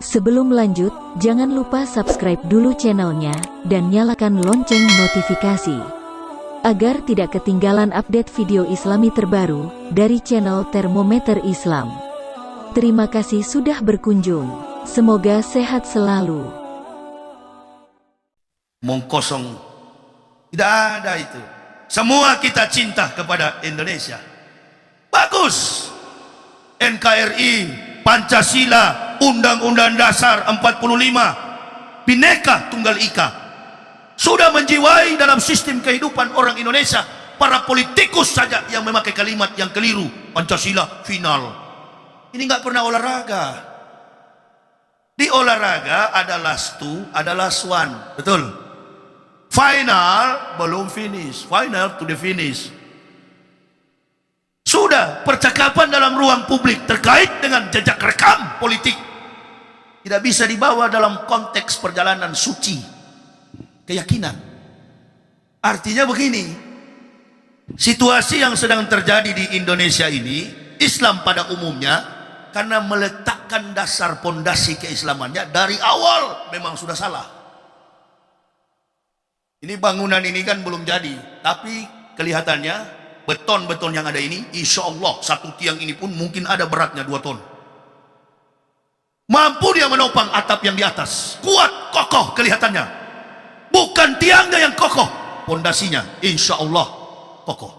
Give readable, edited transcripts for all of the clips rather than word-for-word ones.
Sebelum lanjut, jangan lupa subscribe dulu channelnya, dan nyalakan lonceng notifikasi, agar tidak ketinggalan update video islami terbaru, dari channel Termometer Islam. Terima kasih sudah berkunjung, semoga sehat selalu. Mengkosong, tidak ada itu. Semua kita cinta kepada Indonesia. Bagus. NKRI, Pancasila, Undang-Undang Dasar 45, Bhinneka Tunggal Ika sudah menjiwai dalam sistem kehidupan orang Indonesia. Para politikus saja yang memakai kalimat yang keliru, Pancasila final. Ini nggak pernah olahraga. Di olahraga ada last two, ada last one, betul. Final belum finish, final to the finish. Sudah percakapan dalam ruang publik terkait dengan jejak rekam politik tidak bisa dibawa dalam konteks perjalanan suci keyakinan. Artinya begini, situasi yang sedang terjadi di Indonesia ini, Islam pada umumnya karena meletakkan dasar pondasi keislamannya dari awal memang sudah salah. Ini bangunan ini kan belum jadi, tapi kelihatannya beton-beton yang ada ini, insya Allah satu tiang ini pun mungkin ada beratnya 2 ton. Mampu dia menopang atap yang di atas, kuat, kokoh kelihatannya. Bukan tiangnya yang kokoh, pondasinya insya Allah kokoh.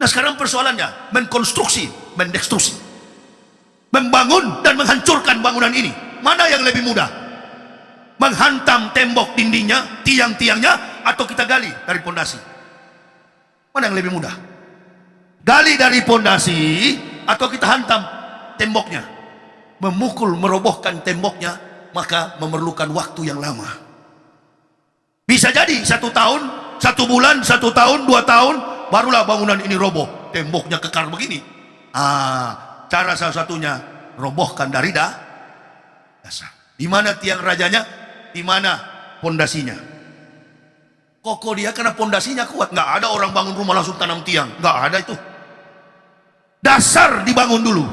Nah sekarang persoalannya mengkonstruksi, mendestruksi, membangun dan menghancurkan bangunan ini. Mana yang lebih mudah? Menghantam tembok dindingnya, tiang-tiangnya, atau kita gali dari pondasi? Mana yang lebih mudah? Gali dari pondasi atau kita hantam temboknya? Memukul, merobohkan temboknya maka memerlukan waktu yang lama. Bisa jadi 1 tahun, 1 bulan, 1 tahun, 2 tahun barulah bangunan ini roboh, temboknya kekar begini. Cara salah satunya robohkan dari dasar. Di mana tiang rajanya? Di mana pondasinya? Kokoh dia karena pondasinya kuat. Nggak ada orang bangun rumah langsung tanam tiang, nggak ada itu. Dasar dibangun dulu.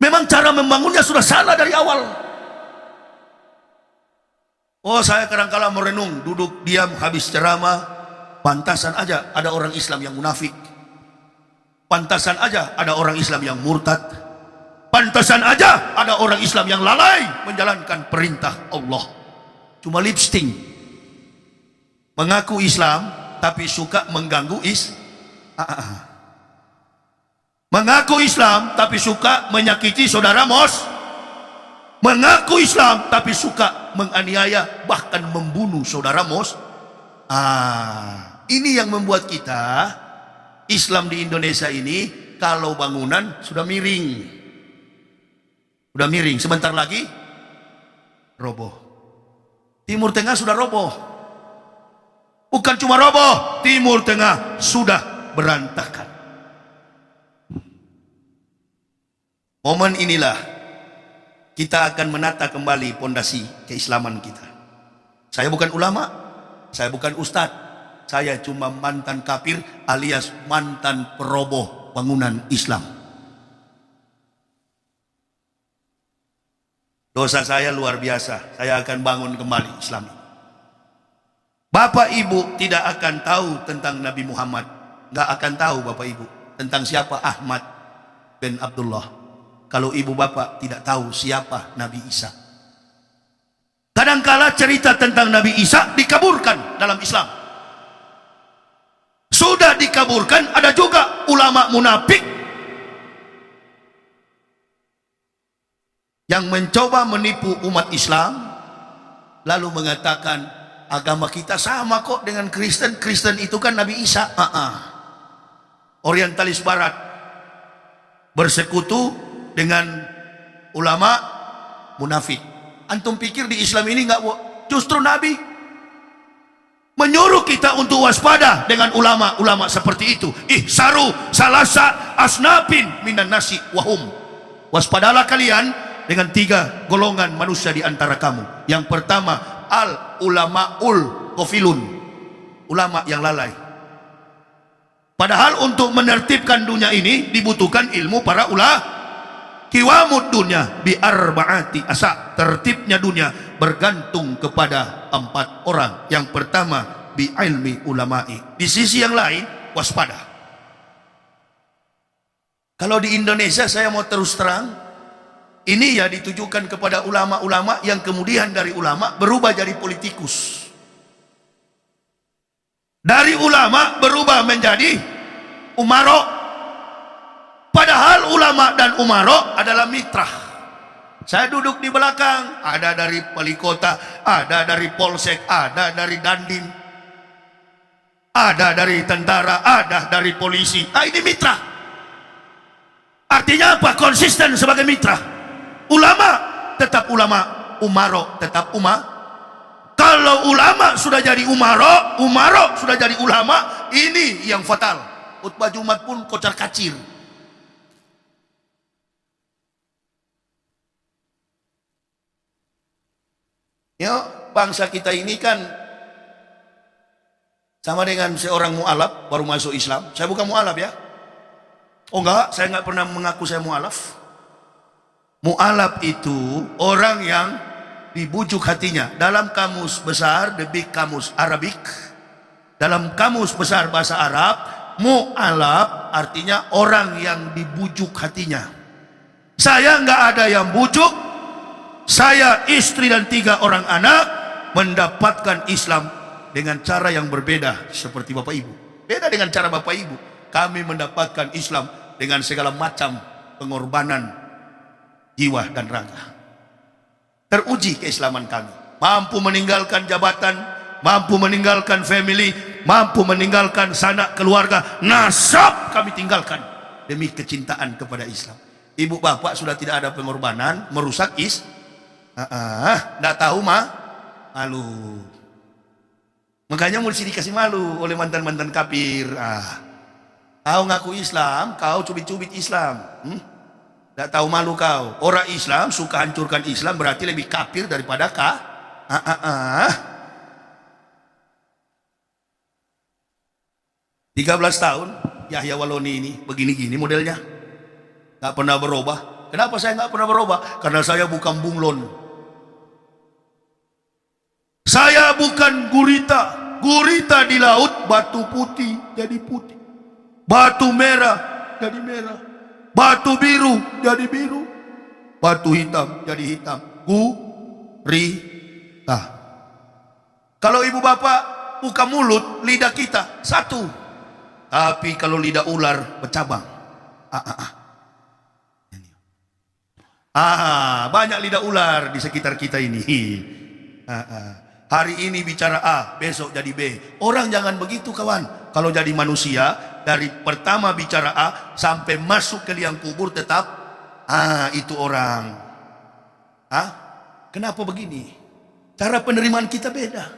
Memang cara membangunnya sudah salah dari awal. Oh, saya kadang-kala merenung, duduk diam habis ceramah, pantasan aja ada orang Islam yang munafik, pantasan aja ada orang Islam yang murtad, pantasan aja ada orang Islam yang lalai menjalankan perintah Allah. Cuma lipsting, mengaku Islam tapi suka mengganggu mengaku Islam tapi suka menyakiti saudara mengaku Islam tapi suka menganiaya bahkan membunuh saudara ini yang membuat kita Islam di Indonesia ini kalau bangunan sudah miring, sebentar lagi roboh. Timur Tengah sudah roboh. Bukan cuma roboh, Timur Tengah sudah berantakan. Momen inilah kita akan menata kembali pondasi keislaman kita. Saya bukan ulama, saya bukan ustadz, saya cuma mantan kafir alias mantan peroboh bangunan Islam. Dosa saya luar biasa, saya akan bangun kembali Islam. Bapak ibu tidak akan tahu tentang Nabi Muhammad, nggak akan tahu bapak ibu tentang siapa Ahmad bin Abdullah kalau ibu bapak tidak tahu siapa Nabi Isa. Kadangkala cerita tentang Nabi Isa dikaburkan dalam Islam. Sudah dikaburkan, ada juga ulama munafik yang mencoba menipu umat Islam lalu mengatakan agama kita sama kok dengan Kristen. Kristen itu kan Nabi Isa. Orientalis Barat bersekutu dengan ulama munafik. Antum pikir di Islam ini enggak? Justru Nabi menyuruh kita untuk waspada dengan ulama-ulama seperti itu. Ihsaru salasa asnafin minan nasi wahum. Waspadalah kalian dengan 3 golongan manusia di antara kamu. Yang pertama, al ulamaul ghafilun, ulama yang lalai. Padahal untuk menertibkan dunia ini dibutuhkan ilmu para ulama. Kiwamud dunia bi arba'ati asa. Tertibnya dunia bergantung kepada 4 orang. Yang pertama bi ilmi ulama'i. Di sisi yang lain waspada. Kalau di Indonesia saya mau terus terang, ini ya ditujukan kepada ulama-ulama yang kemudian dari ulama berubah jadi politikus. Dari ulama berubah menjadi umaro. Padahal ulama dan umaro adalah mitra. Saya duduk di belakang, ada dari wali kota, ada dari polsek, ada dari dandim, ada dari tentara, ada dari polisi. Nah, ini mitra. Artinya apa? Konsisten sebagai mitra. Ulama tetap ulama, umaro tetap umar. Kalau ulama sudah jadi umaro, umaro sudah jadi ulama, ini yang fatal. Khutbah Jumat pun kocar kacir. Ya, bangsa kita ini kan sama dengan seorang mu'alaf baru masuk Islam. Saya bukan mu'alaf ya. Oh enggak, saya enggak pernah mengaku saya mu'alaf. Mu'alaf itu orang yang dibujuk hatinya. Dalam kamus besar, the big kamus Arabic, dalam kamus besar bahasa Arab, mu'alaf artinya orang yang dibujuk hatinya. Saya enggak ada yang bujuk. Saya, istri dan 3 orang anak mendapatkan Islam dengan cara yang berbeda seperti Bapak Ibu. Beda dengan cara Bapak Ibu. Kami mendapatkan Islam dengan segala macam pengorbanan jiwa dan raga. Teruji keislaman kami. Mampu meninggalkan jabatan, mampu meninggalkan family, mampu meninggalkan sanak keluarga, nasab kami tinggalkan demi kecintaan kepada Islam. Ibu bapak sudah tidak ada pengorbanan, merusak nggak tahu malu. Makanya mesti dikasih malu oleh mantan-mantan kafir. Kau ngaku Islam, kau cubit-cubit Islam. Nggak tahu malu kau. Orang Islam suka hancurkan Islam berarti lebih kafir daripada 13 tahun Yahya Waloni ini begini-gini modelnya, nggak pernah berubah. Kenapa saya nggak pernah berubah? Karena saya bukan bunglon. Saya bukan gurita. Gurita di laut, batu putih jadi putih, batu merah jadi merah, batu biru jadi biru, batu hitam jadi hitam. Gurita. Kalau ibu bapak buka mulut, lidah kita satu, tapi kalau lidah ular bercabang. Banyak lidah ular di sekitar kita ini. Hari ini bicara A, besok jadi B. Orang jangan begitu kawan. Kalau jadi manusia, dari pertama bicara A sampai masuk ke liang kubur tetap itu orang. Kenapa begini? Cara penerimaan kita beda.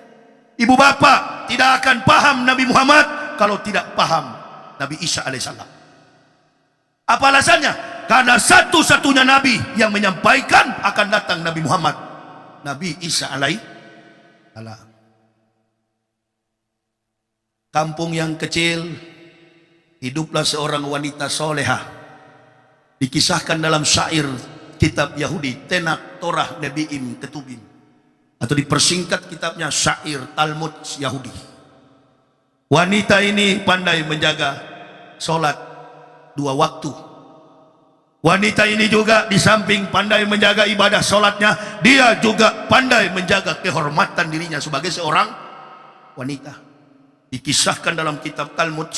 Ibu bapak tidak akan paham Nabi Muhammad kalau tidak paham Nabi Isa alaihissalam. Apa alasannya? Karena satu-satunya Nabi yang menyampaikan akan datang Nabi Muhammad, Nabi Isa alaihissalam. Kampung yang kecil, hiduplah seorang wanita solehah. Dikisahkan dalam syair kitab Yahudi, Tenak Torah Nebi'im Ketubim, atau dipersingkat kitabnya syair Talmud Yahudi. Wanita ini pandai menjaga sholat 2 waktu. Wanita ini juga di samping pandai menjaga ibadah sholatnya, dia juga pandai menjaga kehormatan dirinya sebagai seorang wanita. Dikisahkan dalam kitab Talmud,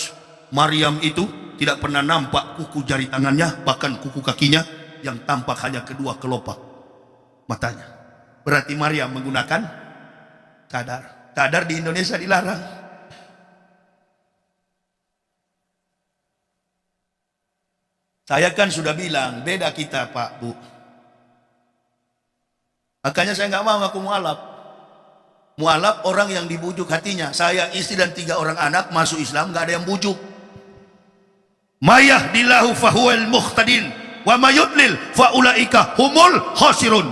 Maryam itu tidak pernah nampak kuku jari tangannya, bahkan kuku kakinya yang tampak hanya kedua kelopak matanya. Berarti Maryam menggunakan cadar. Cadar di Indonesia dilarang. Saya kan sudah bilang, beda kita Pak, Bu. Makanya saya nggak mau ngaku mu'alaf. Mu'alaf orang yang dibujuk hatinya. Saya, istri dan 3 orang anak masuk Islam, nggak ada yang bujuk. Mayahdillahu fahuwal muhtadin, wa mayudlil faulaika humul khasirun.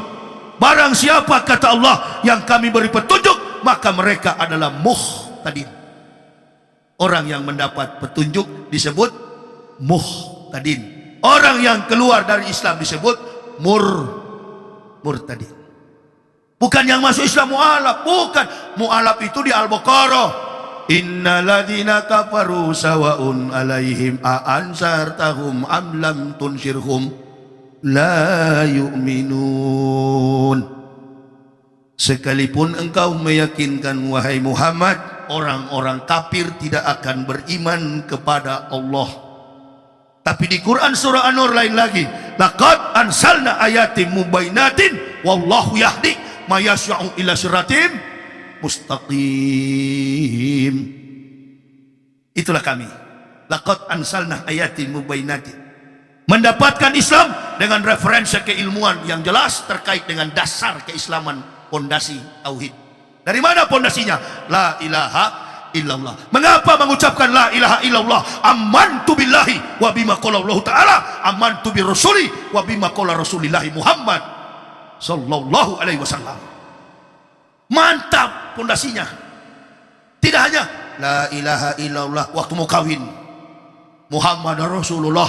Barang siapa, kata Allah, yang kami beri petunjuk, maka mereka adalah muhtadin. Orang yang mendapat petunjuk disebut muhtadin. orang yang keluar dari Islam disebut murtadin. Bukan yang masuk Islam mu'alaf, bukan. Mu'alaf itu di Al-Baqarah. Innalladzina kafaru sawa'un alaihim a'ansartahum am lam tunshirhum la yu'minun. Sekalipun engkau meyakinkan wahai Muhammad, orang-orang kafir tidak akan beriman kepada Allah. Tapi di Quran surah An-Nur lain lagi. Laqad ansalna ayatin mubainatin wallahu yahdi ma yasha'u ila siratim mustaqim. Itulah kami. Laqad ansalna ayatin mubainatin. Mendapatkan Islam dengan referensi keilmuan yang jelas terkait dengan dasar keislaman, pondasi tauhid. Dari mana pondasinya? La ilaha illallah. Mengapa mengucapkan la ilaha illallah? Amantu billahi wa bima qala Allah taala, amantu bi rasuli wa bima qala Rasulullah Muhammad sallallahu alaihi wasallam. Mantap pondasinya. Tidak hanya la ilaha illallah waktu mau kawin, Muhammad Rasulullah,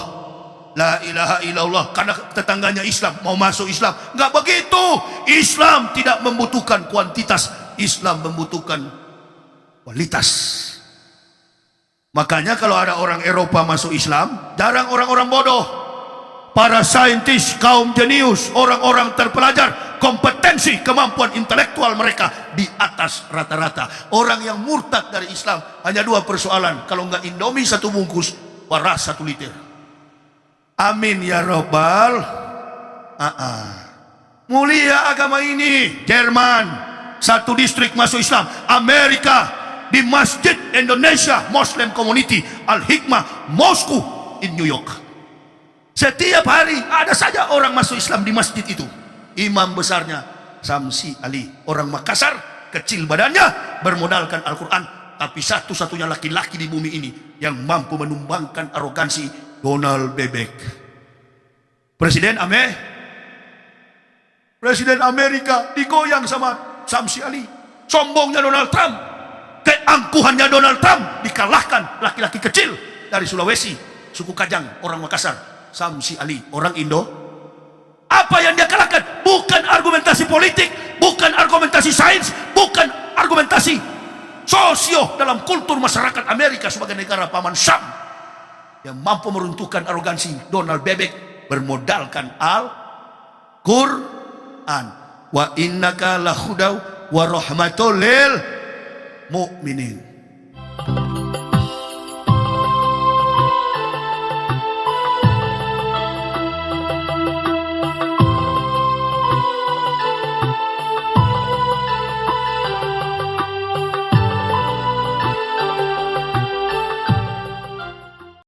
la ilaha illallah karena tetangganya Islam mau masuk Islam. Enggak begitu. Islam tidak membutuhkan kuantitas, Islam membutuhkan kualitas. Makanya kalau ada orang Eropa masuk Islam, jarang orang-orang bodoh. Para saintis, kaum jenius, orang-orang terpelajar, kompetensi, kemampuan intelektual mereka di atas rata-rata. Orang yang murtad dari Islam hanya dua persoalan. Kalau enggak Indomie satu bungkus, waras 1 liter. Amin ya Rabbal. Mulia agama ini. Jerman, 1 distrik masuk Islam. Amerika, di Masjid Indonesia Muslim Community Al-Hikmah Moskow in New York. Setiap hari ada saja orang masuk Islam di masjid itu. Imam besarnya Samsi Ali, orang Makassar, kecil badannya, bermodalkan Al-Quran, tapi satu-satunya laki-laki di bumi ini yang mampu menumbangkan arogansi, Donald Bebek. Presiden Amerika digoyang sama Samsi Ali. Sombongnya Donald Trump, keangkuhannya Donald Trump dikalahkan laki-laki kecil dari Sulawesi, suku Kajang, orang Makassar, Samsi Ali, orang Indo. Apa yang dia kalahkan? Bukan argumentasi politik, bukan argumentasi sains, bukan argumentasi sosio dalam kultur masyarakat Amerika sebagai negara paman Syam yang mampu meruntuhkan arogansi Donald Bebek bermodalkan Al-Quran. Wa innaka lahudau wa rahmatul lil mu'minin.